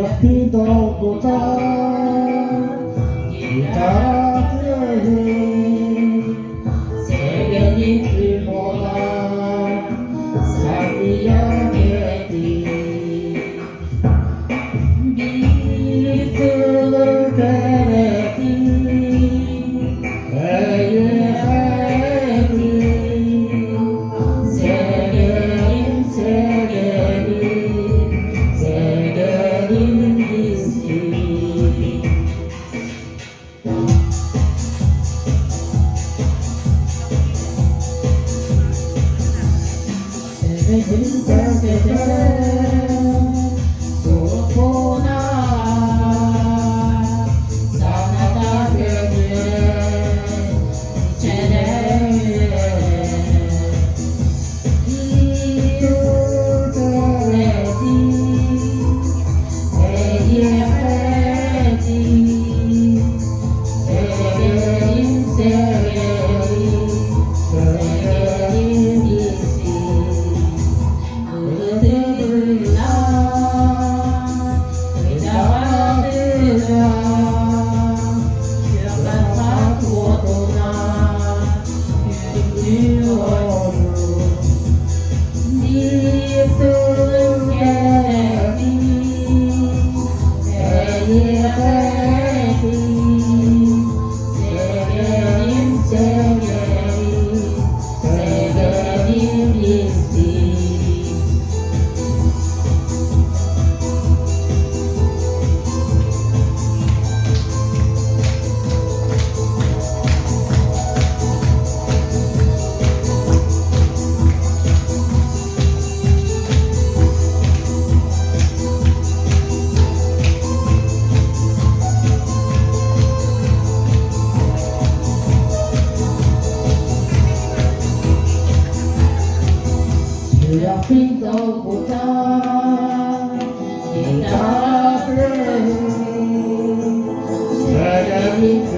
pidobotan 기타 앞에 세계인 일보다 살리어내리 믿음을 그랬디 에이에이 세계인 기시 소포나 사나다 변해 제네 이루더레디 에이에디 세계인 기시 그들나 의자와들아 시간 바꾸어도나 유리워루 니 뜻에니 에이에이 세계인 기시 피도보다 기타 앞에 세계인